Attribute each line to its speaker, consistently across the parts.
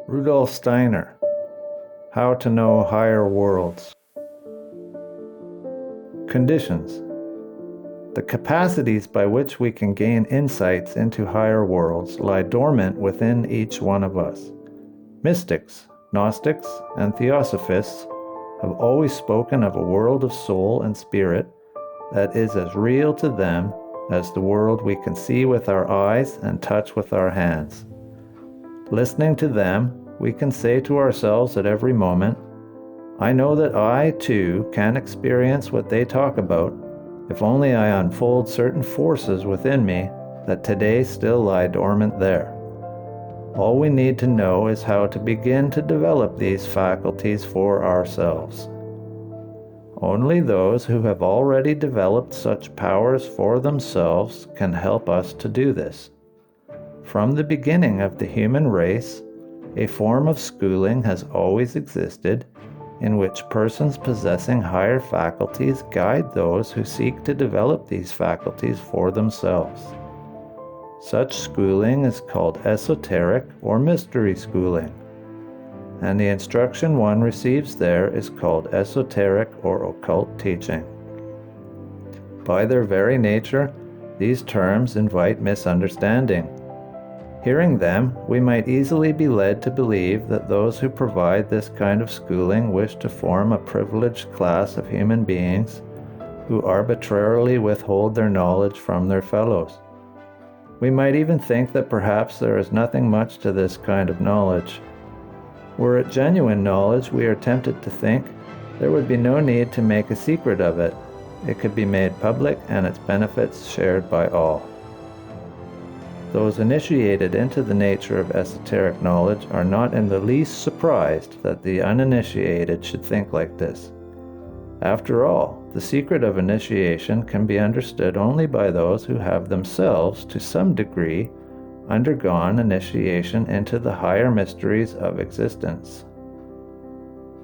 Speaker 1: Rudolf Steiner, How to Know Higher Worlds. Conditions. The capacities by which we can gain insights into higher worlds lie dormant within each one of us. Mystics, Gnostics, and Theosophists have always spoken of a world of soul and spirit that is as real to them as the world we can see with our eyes and touch with our hands. Listening to them, we can say to ourselves at every moment, I know that I, too, can experience what they talk about, if only I unfold certain forces within me that today still lie dormant there. All we need to know is how to begin to develop these faculties for ourselves. Only those who have already developed such powers for themselves can help us to do this. From the beginning of the human race, a form of schooling has always existed in which persons possessing higher faculties guide those who seek to develop these faculties for themselves. Such schooling is called esoteric or mystery schooling, and the instruction one receives there is called esoteric or occult teaching. By their very nature, these terms invite misunderstanding. Hearing them, we might easily be led to believe that those who provide this kind of schooling wish to form a privileged class of human beings who arbitrarily withhold their knowledge from their fellows. We might even think that perhaps there is nothing much to this kind of knowledge. Were it genuine knowledge, we are tempted to think there would be no need to make a secret of it. It could be made public and its benefits shared by all. Those initiated into the nature of esoteric knowledge are not in the least surprised that the uninitiated should think like this. After all, the secret of initiation can be understood only by those who have themselves, to some degree, undergone initiation into the higher mysteries of existence.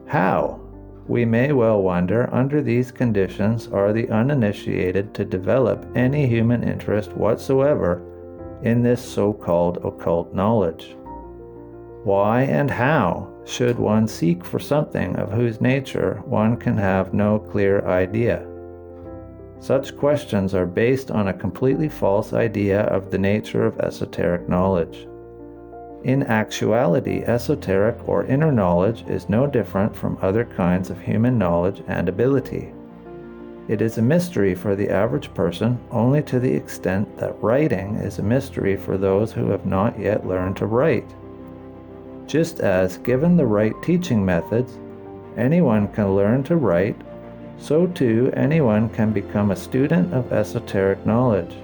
Speaker 1: How, we may well wonder, under these conditions are the uninitiated to develop any human interest whatsoever in this so-called occult knowledge? Why and how should one seek for something of whose nature one can have no clear idea? Such questions are based on a completely false idea of the nature of esoteric knowledge. In actuality, esoteric or inner knowledge is no different from other kinds of human knowledge and ability. It is a mystery for the average person only to the extent that writing is a mystery for those who have not yet learned to write. Just as, given the right teaching methods, anyone can learn to write, so too anyone can become a student of esoteric knowledge,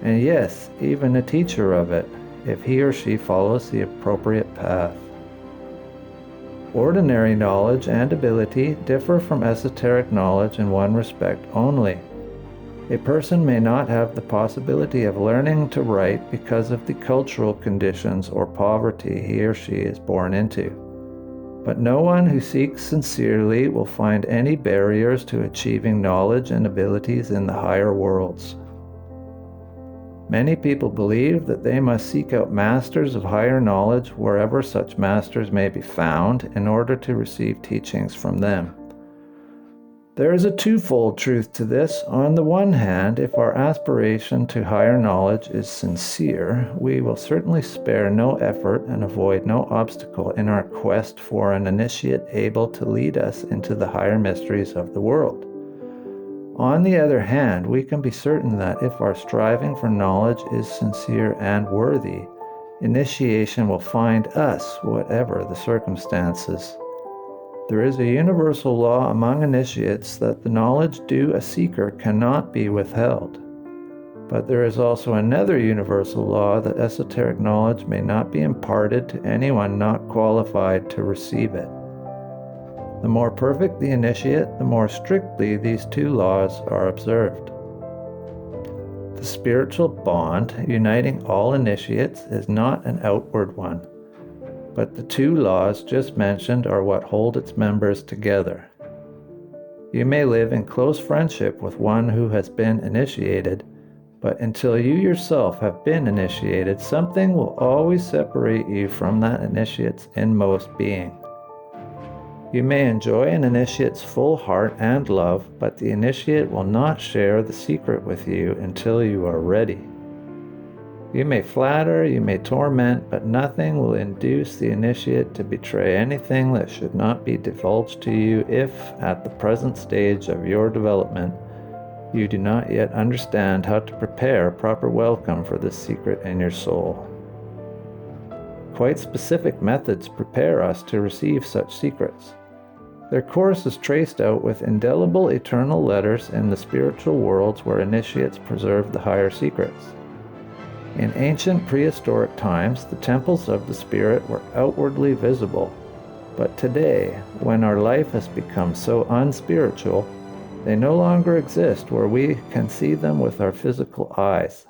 Speaker 1: and yes, even a teacher of it, if he or she follows the appropriate path. Ordinary knowledge and ability differ from esoteric knowledge in one respect only. A person may not have the possibility of learning to write because of the cultural conditions or poverty he or she is born into. But no one who seeks sincerely will find any barriers to achieving knowledge and abilities in the higher worlds. Many people believe that they must seek out masters of higher knowledge wherever such masters may be found in order to receive teachings from them. There is a twofold truth to this. On the one hand, if our aspiration to higher knowledge is sincere, we will certainly spare no effort and avoid no obstacle in our quest for an initiate able to lead us into the higher mysteries of the world. On the other hand, we can be certain that if our striving for knowledge is sincere and worthy, initiation will find us, whatever the circumstances. There is a universal law among initiates that the knowledge due a seeker cannot be withheld. But there is also another universal law that esoteric knowledge may not be imparted to anyone not qualified to receive it. The more perfect the initiate, the more strictly these two laws are observed. The spiritual bond uniting all initiates is not an outward one, but the two laws just mentioned are what hold its members together. You may live in close friendship with one who has been initiated, But until you yourself have been initiated, something will always separate you from that initiate's inmost being. You may enjoy an initiate's full heart and love, but the initiate will not share the secret with you until you are ready. You may flatter, you may torment, but nothing will induce the initiate to betray anything that should not be divulged to you if, at the present stage of your development, you do not yet understand how to prepare proper welcome for this secret in your soul. Quite specific methods prepare us to receive such secrets. Their course is traced out with indelible eternal letters in the spiritual worlds where initiates preserve the higher secrets. In ancient prehistoric times, the temples of the spirit were outwardly visible, but today, when our life has become so unspiritual, they no longer exist where we can see them with our physical eyes.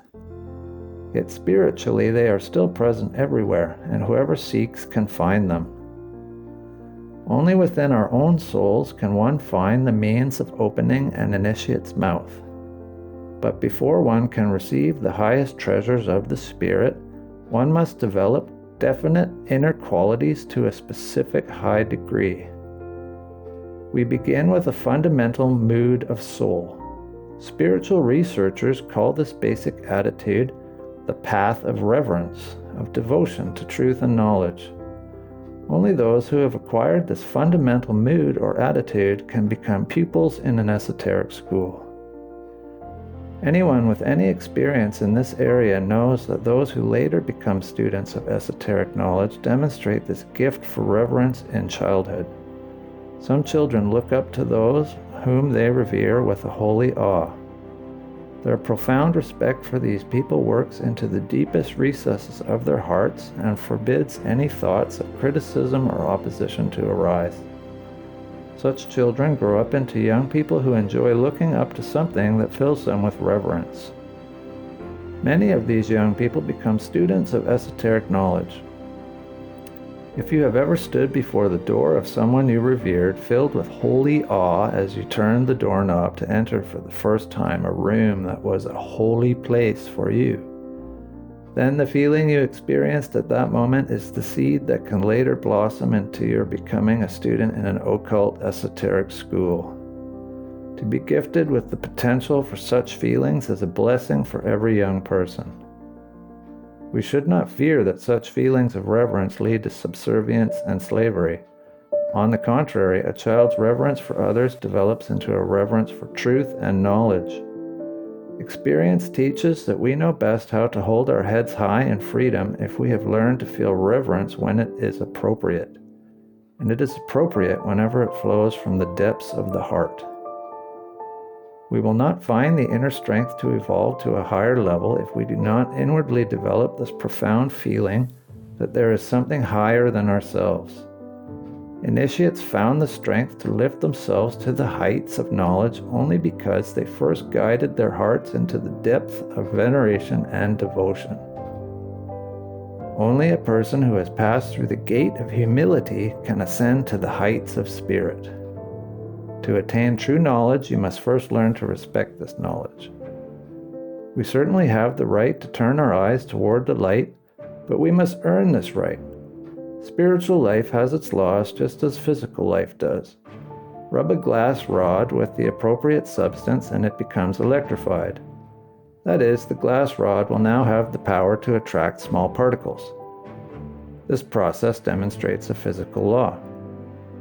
Speaker 1: Yet spiritually, they are still present everywhere, and whoever seeks can find them. Only within our own souls can one find the means of opening an initiate's mouth. But before one can receive the highest treasures of the spirit, one must develop definite inner qualities to a specific high degree. We begin with a fundamental mood of soul. Spiritual researchers call this basic attitude the path of reverence, of devotion to truth and knowledge. Only those who have acquired this fundamental mood or attitude can become pupils in an esoteric school. Anyone with any experience in this area knows that those who later become students of esoteric knowledge demonstrate this gift for reverence in childhood. Some children look up to those whom they revere with a holy awe. Their profound respect for these people works into the deepest recesses of their hearts and forbids any thoughts of criticism or opposition to arise. Such children grow up into young people who enjoy looking up to something that fills them with reverence. Many of these young people become students of esoteric knowledge. If you have ever stood before the door of someone you revered, filled with holy awe as you turned the doorknob to enter for the first time a room that was a holy place for you, then the feeling you experienced at that moment is the seed that can later blossom into your becoming a student in an occult esoteric school. To be gifted with the potential for such feelings is a blessing for every young person. We should not fear that such feelings of reverence lead to subservience and slavery. On the contrary, a child's reverence for others develops into a reverence for truth and knowledge. Experience teaches that we know best how to hold our heads high in freedom if we have learned to feel reverence when it is appropriate. And it is appropriate whenever it flows from the depths of the heart. We will not find the inner strength to evolve to a higher level if we do not inwardly develop this profound feeling that there is something higher than ourselves. Initiates found the strength to lift themselves to the heights of knowledge only because they first guided their hearts into the depth of veneration and devotion. Only a person who has passed through the gate of humility can ascend to the heights of spirit. To attain true knowledge, you must first learn to respect this knowledge. We certainly have the right to turn our eyes toward the light, but we must earn this right. Spiritual life has its laws just as physical life does. Rub a glass rod with the appropriate substance and it becomes electrified. That is, the glass rod will now have the power to attract small particles. This process demonstrates a physical law.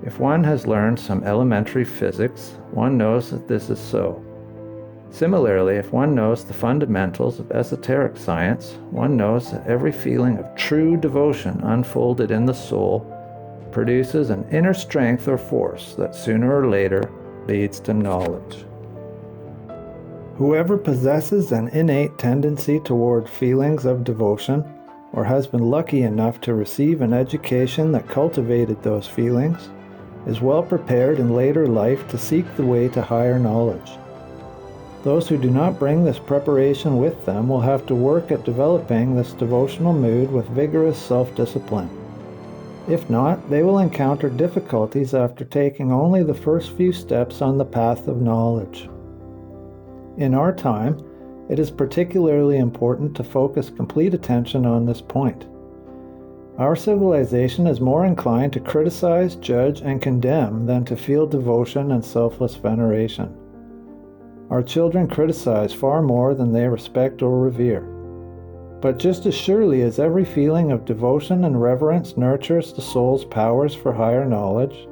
Speaker 1: If one has learned some elementary physics, one knows that this is so. Similarly, if one knows the fundamentals of esoteric science, one knows that every feeling of true devotion unfolded in the soul produces an inner strength or force that sooner or later leads to knowledge. Whoever possesses an innate tendency toward feelings of devotion, or has been lucky enough to receive an education that cultivated those feelings, is well prepared in later life to seek the way to higher knowledge. Those who do not bring this preparation with them will have to work at developing this devotional mood with vigorous self-discipline. If not, they will encounter difficulties after taking only the first few steps on the path of knowledge. In our time, It is particularly important to focus complete attention on this point. Our civilization is more inclined to criticize, judge, and condemn than to feel devotion and selfless veneration. Our children criticize far more than they respect or revere. But just as surely as every feeling of devotion and reverence nurtures the soul's powers for higher knowledge,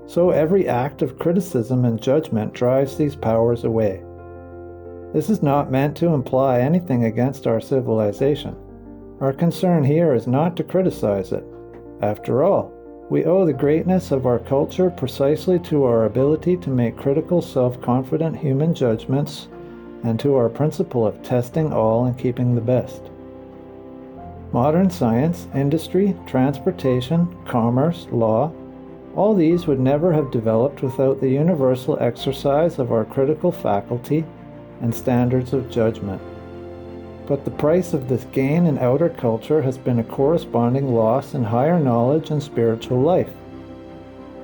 Speaker 1: so every act of criticism and judgment drives these powers away. This is not meant to imply anything against our civilization. Our concern here is not to criticize it. After all, we owe the greatness of our culture precisely to our ability to make critical, self-confident human judgments and to our principle of testing all and keeping the best. Modern science, industry, transportation, commerce, law, all these would never have developed without the universal exercise of our critical faculty and standards of judgment. But the price of this gain in outer culture has been a corresponding loss in higher knowledge and spiritual life.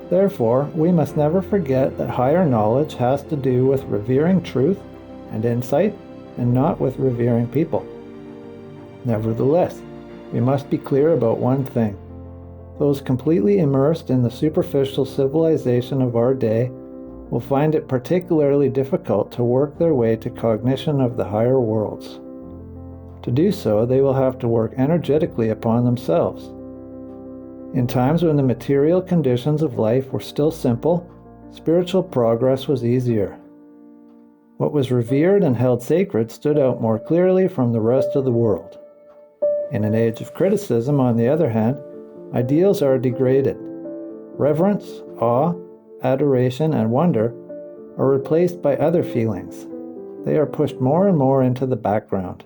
Speaker 1: Therefore, we must never forget that higher knowledge has to do with revering truth and insight, and not with revering people. Nevertheless, we must be clear about one thing. Those completely immersed in the superficial civilization of our day will find it particularly difficult to work their way to cognition of the higher worlds. To do so, they will have to work energetically upon themselves. In times when the material conditions of life were still simple, spiritual progress was easier. What was revered and held sacred stood out more clearly from the rest of the world. In an age of criticism, on the other hand, ideals are degraded. Reverence, awe, adoration, and wonder are replaced by other feelings. They are pushed more and more into the background.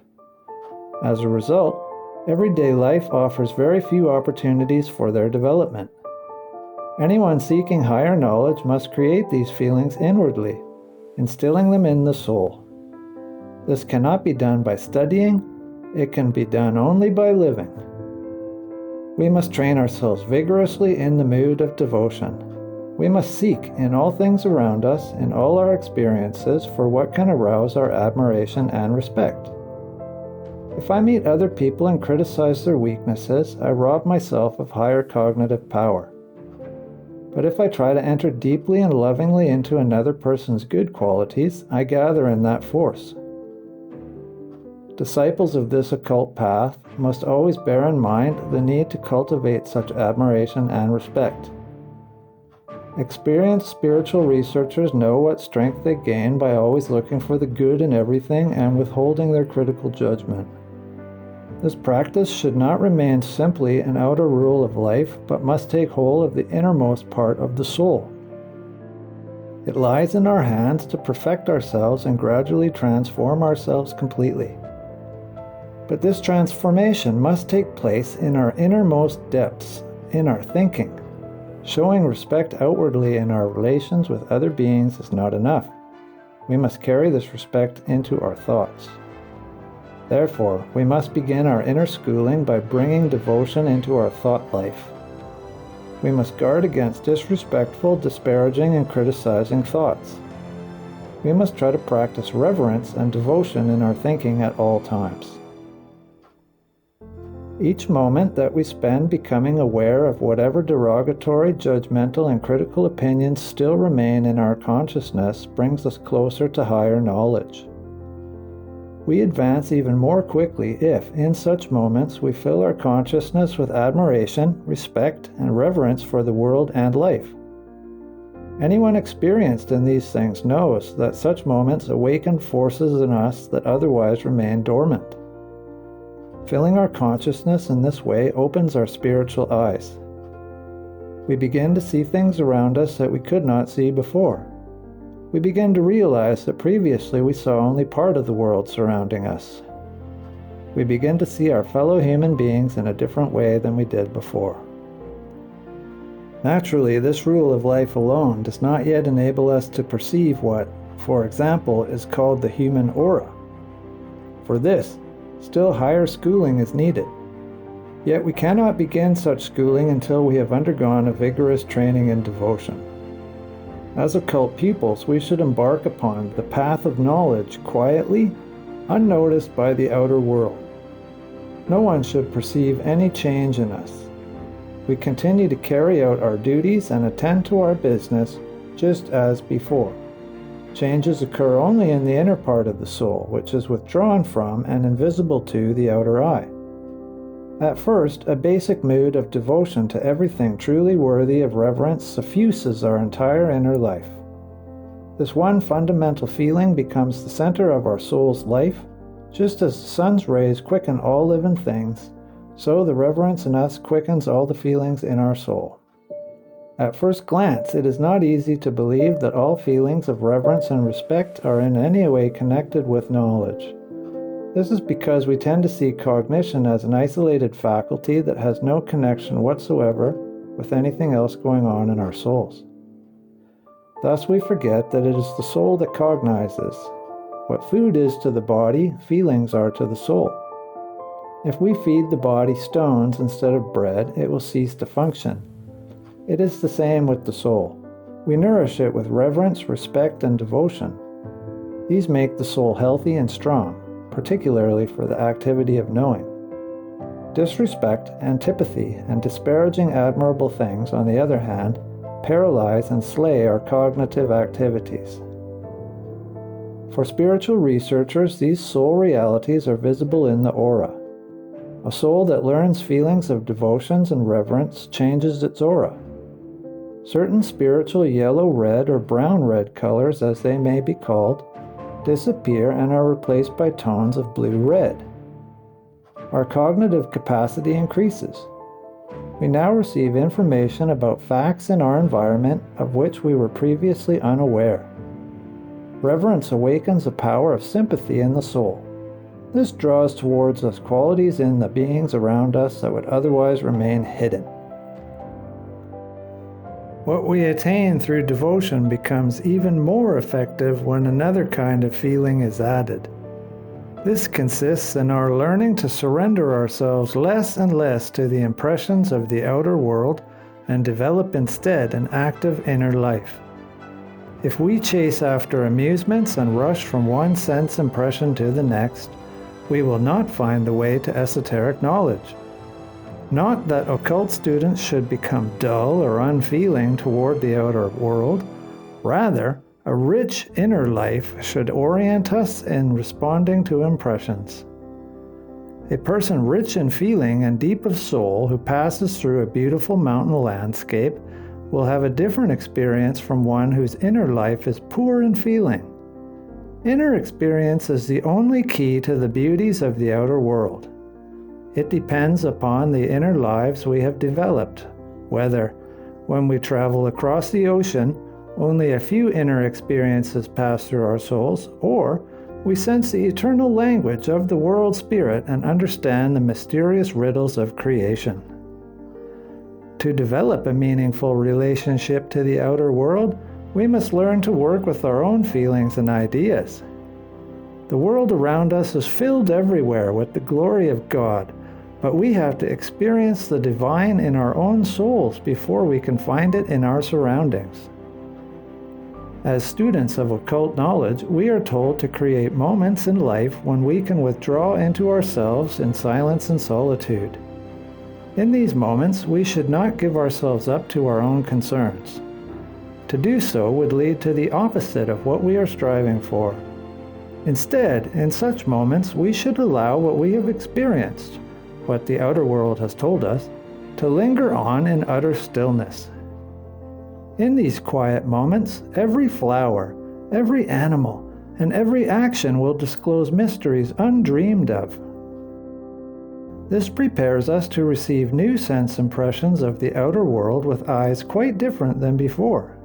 Speaker 1: As a result, everyday life offers very few opportunities for their development. Anyone seeking higher knowledge must create these feelings inwardly, instilling them in the soul. This cannot be done by studying, it can be done only by living. We must train ourselves vigorously in the mood of devotion. We must seek in all things around us, in all our experiences, for what can arouse our admiration and respect. If I meet other people and criticize their weaknesses, I rob myself of higher cognitive power. But if I try to enter deeply and lovingly into another person's good qualities, I gather in that force. Disciples of this occult path must always bear in mind the need to cultivate such admiration and respect. Experienced spiritual researchers know what strength they gain by always looking for the good in everything and withholding their critical judgment. This practice should not remain simply an outer rule of life, but must take hold of the innermost part of the soul. It lies in our hands to perfect ourselves and gradually transform ourselves completely. But this transformation must take place in our innermost depths, in our thinking. Showing respect outwardly in our relations with other beings is not enough. We must carry this respect into our thoughts. Therefore, we must begin our inner schooling by bringing devotion into our thought life. We must guard against disrespectful, disparaging, and criticizing thoughts. We must try to practice reverence and devotion in our thinking at all times. Each moment that we spend becoming aware of whatever derogatory, judgmental, and critical opinions still remain in our consciousness brings us closer to higher knowledge. We advance even more quickly if, in such moments, we fill our consciousness with admiration, respect, and reverence for the world and life. Anyone experienced in these things knows that such moments awaken forces in us that otherwise remain dormant. Filling our consciousness in this way opens our spiritual eyes. We begin to see things around us that we could not see before. We begin to realize that previously we saw only part of the world surrounding us. We begin to see our fellow human beings in a different way than we did before. Naturally, this rule of life alone does not yet enable us to perceive what, for example, is called the human aura. For this, still higher schooling is needed. Yet we cannot begin such schooling until we have undergone a vigorous training in devotion. As occult pupils, we should embark upon the path of knowledge quietly, unnoticed by the outer world. No one should perceive any change in us. We continue to carry out our duties and attend to our business just as before. Changes occur only in the inner part of the soul, which is withdrawn from and invisible to the outer eye. At first, a basic mood of devotion to everything truly worthy of reverence suffuses our entire inner life. This one fundamental feeling becomes the center of our soul's life. Just as the sun's rays quicken all living things, so the reverence in us quickens all the feelings in our soul. At first glance, it is not easy to believe that all feelings of reverence and respect are in any way connected with knowledge. This is because we tend to see cognition as an isolated faculty that has no connection whatsoever with anything else going on in our souls. Thus we forget that it is the soul that cognizes. What food is to the body, feelings are to the soul. If we feed the body stones instead of bread, it will cease to function. It is the same with the soul. We nourish it with reverence, respect, and devotion. These make the soul healthy and strong, particularly for the activity of knowing. Disrespect, antipathy, and disparaging admirable things, on the other hand, paralyze and slay our cognitive activities. For spiritual researchers, these soul realities are visible in the aura. A soul that learns feelings of devotions and reverence changes its aura. Certain spiritual yellow-red or brown-red colors, as they may be called, disappear and are replaced by tones of blue-red. Our cognitive capacity increases. We now receive information about facts in our environment of which we were previously unaware. Reverence awakens a power of sympathy in the soul. This draws towards us qualities in the beings around us that would otherwise remain hidden. What we attain through devotion becomes even more effective when another kind of feeling is added. This consists in our learning to surrender ourselves less and less to the impressions of the outer world and develop instead an active inner life. If we chase after amusements and rush from one sense impression to the next, we will not find the way to esoteric knowledge. Not that occult students should become dull or unfeeling toward the outer world. Rather, a rich inner life should orient us in responding to impressions. A person rich in feeling and deep of soul who passes through a beautiful mountain landscape will have a different experience from one whose inner life is poor in feeling. Inner experience is the only key to the beauties of the outer world. It depends upon the inner lives we have developed, whether, when we travel across the ocean, only a few inner experiences pass through our souls, or we sense the eternal language of the world spirit and understand the mysterious riddles of creation. To develop a meaningful relationship to the outer world, we must learn to work with our own feelings and ideas. The world around us is filled everywhere with the glory of God, but we have to experience the divine in our own souls before we can find it in our surroundings. As students of occult knowledge, we are told to create moments in life when we can withdraw into ourselves in silence and solitude. In these moments, we should not give ourselves up to our own concerns. To do so would lead to the opposite of what we are striving for. Instead, in such moments, we should allow what we have experienced, what the outer world has told us, to linger on in utter stillness. In these quiet moments, every flower, every animal, and every action will disclose mysteries undreamed of. This prepares us to receive new sense impressions of the outer world with eyes quite different than before.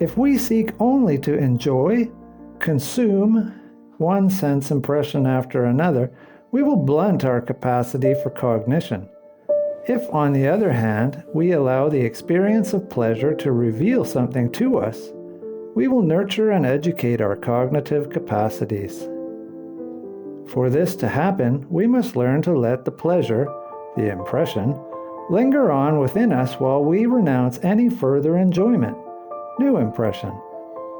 Speaker 1: If we seek only to enjoy, consume one sense impression after another, we will blunt our capacity for cognition. If, on the other hand, we allow the experience of pleasure to reveal something to us, we will nurture and educate our cognitive capacities. For this to happen, we must learn to let the pleasure, the impression, linger on within us while we renounce any further enjoyment, new impression,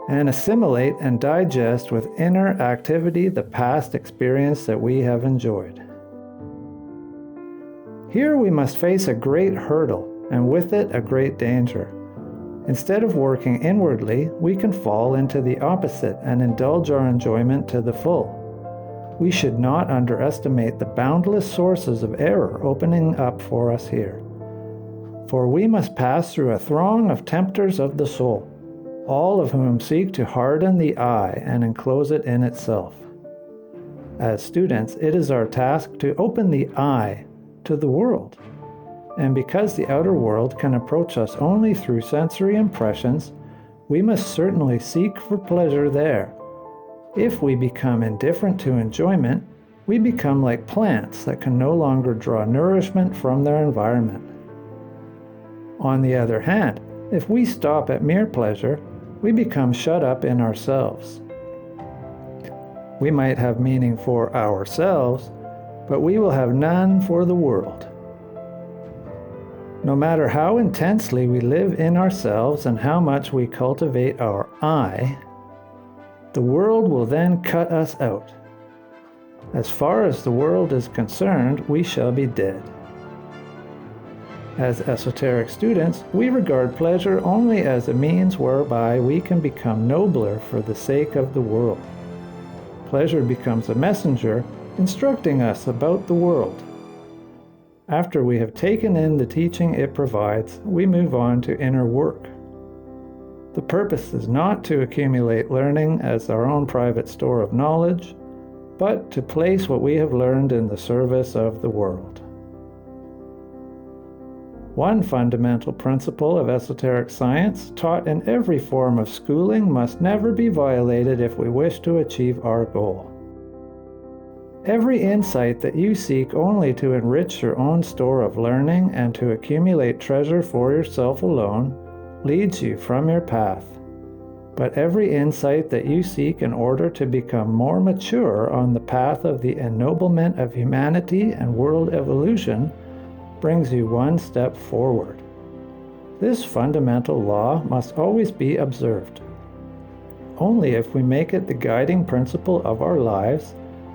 Speaker 1: and assimilate and digest with inner activity the past experience that we have enjoyed. Here we must face a great hurdle, and with it a great danger. Instead of working inwardly, we can fall into the opposite and indulge our enjoyment to the full. We should not underestimate the boundless sources of error opening up for us here. For we must pass through a throng of tempters of the soul, all of whom seek to harden the eye and enclose it in itself. As students, it is our task to open the eye to the world. And because the outer world can approach us only through sensory impressions, we must certainly seek for pleasure there. If we become indifferent to enjoyment, we become like plants that can no longer draw nourishment from their environment. On the other hand, if we stop at mere pleasure, we become shut up in ourselves. We might have meaning for ourselves, but we will have none for the world. No matter how intensely we live in ourselves and how much we cultivate our I, the world will then cut us out. As far as the world is concerned, we shall be dead. As esoteric students, we regard pleasure only as a means whereby we can become nobler for the sake of the world. Pleasure becomes a messenger instructing us about the world. After we have taken in the teaching it provides, we move on to inner work. The purpose is not to accumulate learning as our own private store of knowledge, but to place what we have learned in the service of the world. One fundamental principle of esoteric science, taught in every form of schooling, must never be violated if we wish to achieve our goal. Every insight that you seek only to enrich your own store of learning and to accumulate treasure for yourself alone leads you from your path. But every insight that you seek in order to become more mature on the path of the ennoblement of humanity and world evolution brings you one step forward. This fundamental law must always be observed. Only if we make it the guiding principle of our lives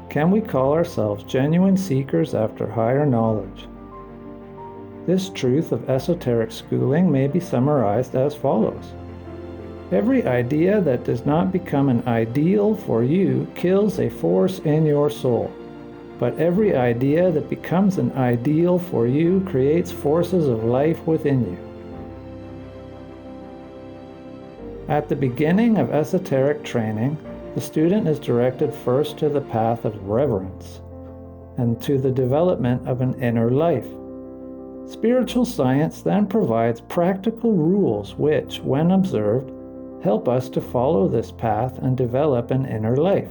Speaker 1: can we call ourselves genuine seekers after higher knowledge. This truth of esoteric schooling may be summarized as follows. Every idea that does not become an ideal for you kills a force in your soul, but every idea that becomes an ideal for you creates forces of life within you. At the beginning of esoteric training, the student is directed first to the path of reverence and to the development of an inner life. Spiritual science then provides practical rules which, when observed, help us to follow this path and develop an inner life.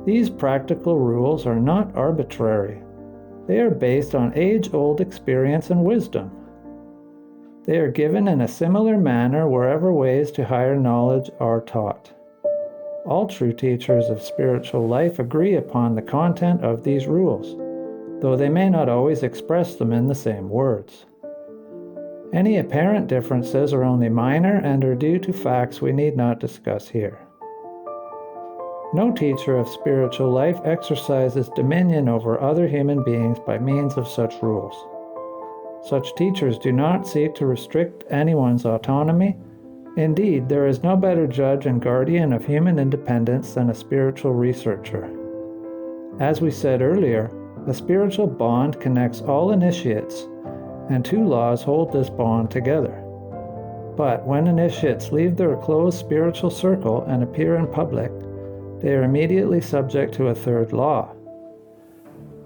Speaker 1: These practical rules are not arbitrary. They are based on age-old experience and wisdom. They are given in a similar manner wherever ways to higher knowledge are taught. All true teachers of spiritual life agree upon the content of these rules, though they may not always express them in the same words. Any apparent differences are only minor and are due to facts we need not discuss here. No teacher of spiritual life exercises dominion over other human beings by means of such rules. Such teachers do not seek to restrict anyone's autonomy. Indeed, there is no better judge and guardian of human independence than a spiritual researcher. As we said earlier, a spiritual bond connects all initiates, and two laws hold this bond together. But when initiates leave their closed spiritual circle and appear in public, they are immediately subject to a third law.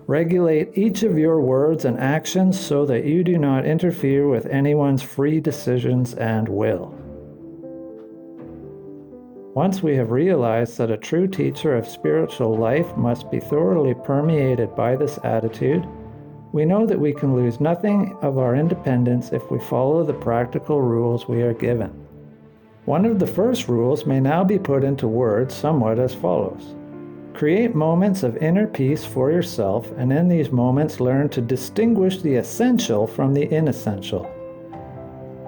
Speaker 1: Regulate each of your words and actions so that you do not interfere with anyone's free decisions and will. Once we have realized that a true teacher of spiritual life must be thoroughly permeated by this attitude, we know that we can lose nothing of our independence if we follow the practical rules we are given. One of the first rules may now be put into words somewhat as follows. Create moments of inner peace for yourself, and in these moments learn to distinguish the essential from the inessential.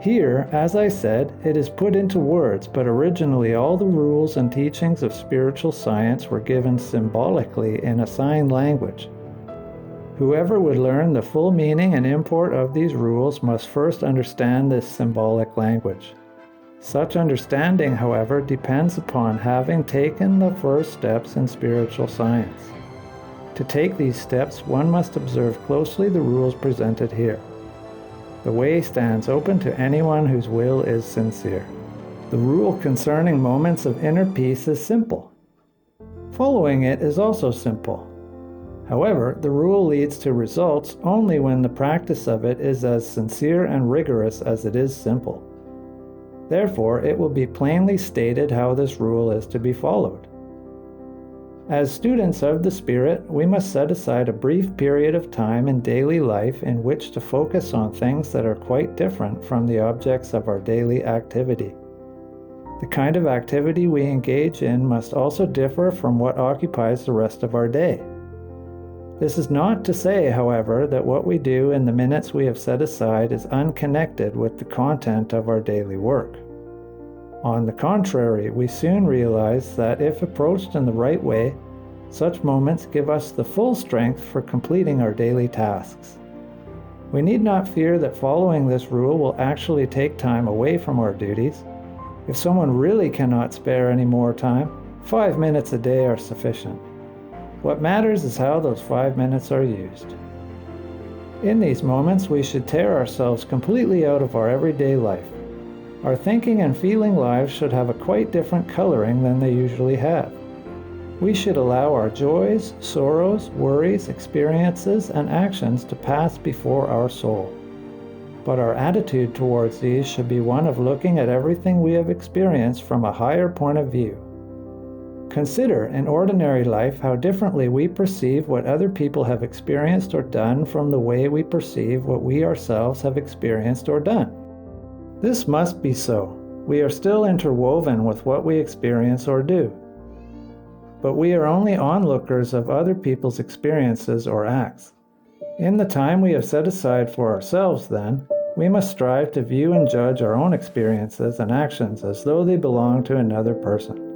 Speaker 1: Here, as I said, it is put into words, but originally all the rules and teachings of spiritual science were given symbolically in a sign language. Whoever would learn the full meaning and import of these rules must first understand this symbolic language. Such understanding, however, depends upon having taken the first steps in spiritual science. To take these steps, one must observe closely the rules presented here. The way stands open to anyone whose will is sincere. The rule concerning moments of inner peace is simple. Following it is also simple. However, the rule leads to results only when the practice of it is as sincere and rigorous as it is simple. Therefore, it will be plainly stated how this rule is to be followed. As students of the Spirit, we must set aside a brief period of time in daily life in which to focus on things that are quite different from the objects of our daily activity. The kind of activity we engage in must also differ from what occupies the rest of our day. This is not to say, however, that what we do in the minutes we have set aside is unconnected with the content of our daily work. On the contrary, we soon realize that if approached in the right way, such moments give us the full strength for completing our daily tasks. We need not fear that following this rule will actually take time away from our duties. If someone really cannot spare any more time, 5 minutes a day are sufficient. What matters is how those 5 minutes are used. In these moments, we should tear ourselves completely out of our everyday life. Our thinking and feeling lives should have a quite different coloring than they usually have. We should allow our joys, sorrows, worries, experiences, and actions to pass before our soul. But our attitude towards these should be one of looking at everything we have experienced from a higher point of view. Consider in ordinary life how differently we perceive what other people have experienced or done from the way we perceive what we ourselves have experienced or done. This must be so. We are still interwoven with what we experience or do. But we are only onlookers of other people's experiences or acts. In the time we have set aside for ourselves, then, we must strive to view and judge our own experiences and actions as though they belong to another person.